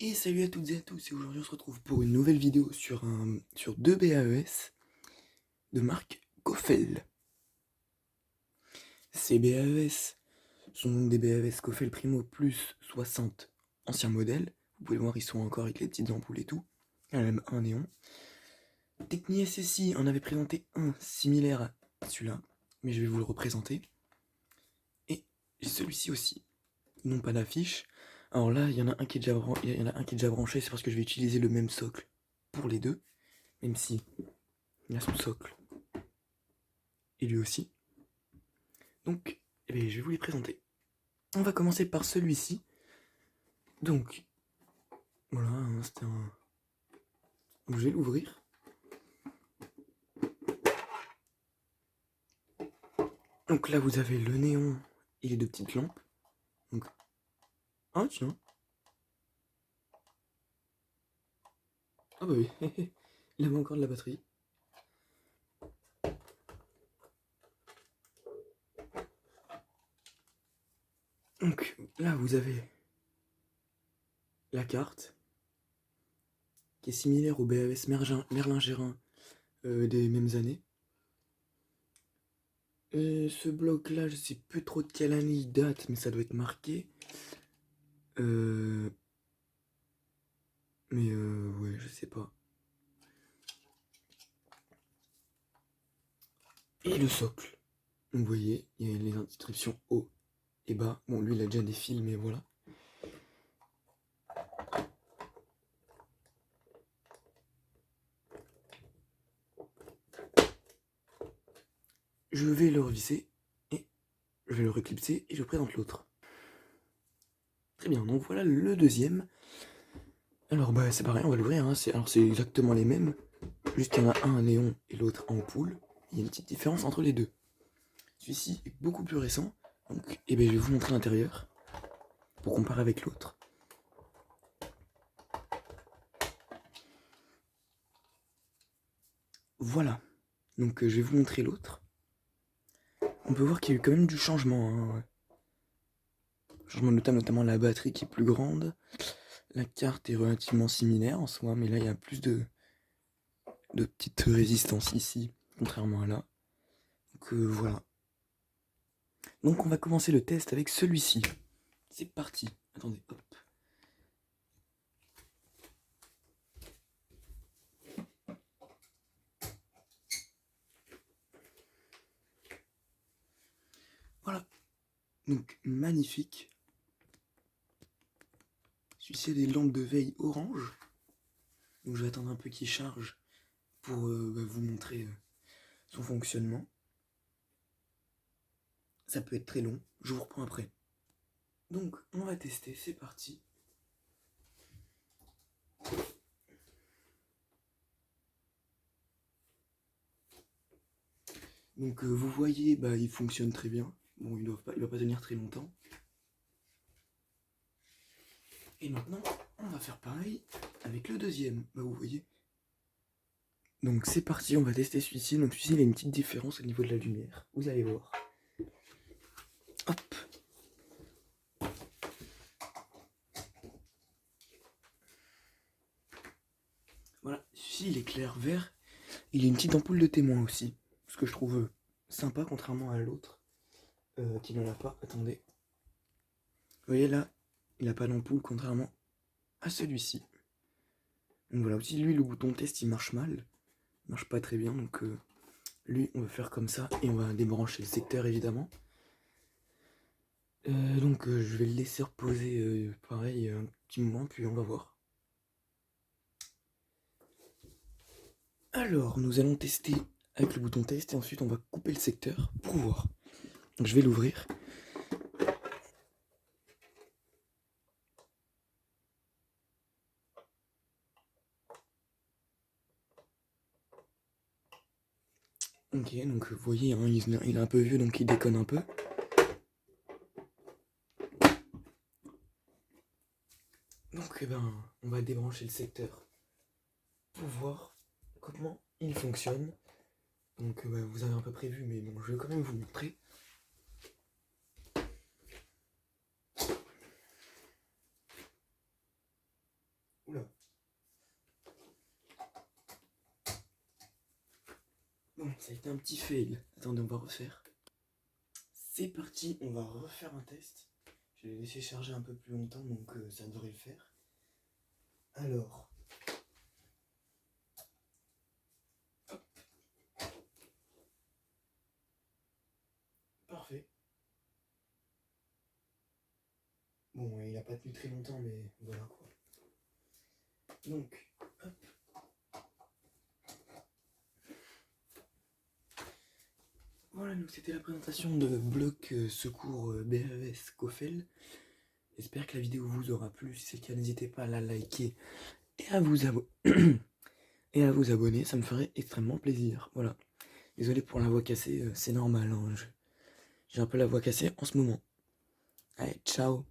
Et salut à toutes et à tous, et aujourd'hui on se retrouve pour une nouvelle vidéo sur deux BAES de marque Kofel. Ces BAES sont donc des BAES Kofel Primo Plus 60 anciens modèles. Vous pouvez voir, ils sont encore avec les petites ampoules et tout. Il y en a même un néon. Techni SSI en avait présenté un similaire à celui-là, mais je vais vous le représenter. Et celui-ci aussi. Ils n'ont pas d'affiche. Alors là, il y en a un qui est déjà branché, c'est parce que je vais utiliser le même socle pour les deux, même si il a son socle et lui aussi. Donc, je vais vous les présenter. On va commencer par celui-ci. Donc, voilà, c'était un... Donc, je vais l'ouvrir. Donc là, vous avez le néon et les deux petites lampes. Donc, ah tiens. Ah bah oui, il avait encore de la batterie. Donc là, vous avez la carte, qui est similaire au BAES Merlin-Gérin des mêmes années. Ce bloc-là, je sais plus trop de quelle année il date, mais ça doit être marqué. Ouais, je sais pas. Et le socle. Donc vous voyez, il y a les inscriptions haut et bas. Bon, lui, il a déjà des fils, mais voilà. Je vais le revisser et je vais le reclipser et je présente l'autre. Très bien, donc voilà le deuxième. Alors bah c'est pareil, on va l'ouvrir, hein. Alors c'est exactement les mêmes, juste qu'il y en a un néon et l'autre en ampoule. Il y a une petite différence entre les deux. Celui-ci est beaucoup plus récent, donc je vais vous montrer l'intérieur pour comparer avec l'autre. Voilà, donc je vais vous montrer l'autre. On peut voir qu'il y a eu quand même du changement, hein. Changement notamment la batterie qui est plus grande. La carte est relativement similaire en soi, mais là il y a plus de petites résistances ici, contrairement à là. Donc voilà. Donc on va commencer le test avec celui-ci. C'est parti. Attendez, hop. Voilà. Donc magnifique. Celui-ci a des lampes de veille orange. Donc je vais attendre un peu qu'il charge pour vous montrer son fonctionnement. Ça peut être très long. Je vous reprends après. Donc on va tester. C'est parti. Donc vous voyez, il fonctionne très bien. Bon, il va pas tenir très longtemps. Et maintenant, on va faire pareil avec le deuxième. Vous voyez. Donc c'est parti, on va tester celui-ci. Donc celui-ci, il a une petite différence au niveau de la lumière. Vous allez voir. Hop. Voilà, celui-ci, il est clair vert. Il a une petite ampoule de témoin aussi. Ce que je trouve sympa, contrairement à l'autre. Qui n'en a pas. Attendez. Vous voyez là, il n'a pas d'ampoule, contrairement à celui-ci. Donc voilà, aussi lui, le bouton test, il marche mal. Il marche pas très bien, donc lui, on va faire comme ça. Et on va débrancher le secteur, évidemment. Donc je vais le laisser reposer pareil un petit moment, puis on va voir. Alors, nous allons tester avec le bouton test et ensuite on va couper le secteur pour voir. Donc je vais l'ouvrir. Ok, donc vous voyez, hein, il est un peu vieux, donc il déconne un peu. Donc on va débrancher le secteur pour voir comment il fonctionne. Donc vous avez un peu prévu, mais bon, je vais quand même vous montrer. Ça a été un petit fail. Attendez, on va refaire. C'est parti, on va refaire un test. Je l'ai laissé charger un peu plus longtemps, donc ça devrait le faire. Alors. Hop. Parfait. Bon, il n'a pas tenu très longtemps, mais voilà quoi. Donc, hop. Voilà, donc c'était la présentation de bloc secours BAES Coffel. J'espère que la vidéo vous aura plu. Si c'est le cas, n'hésitez pas à la liker et à vous abonner. Ça me ferait extrêmement plaisir. Voilà. Désolé pour la voix cassée, c'est normal. Hein, j'ai un peu la voix cassée en ce moment. Allez, ciao.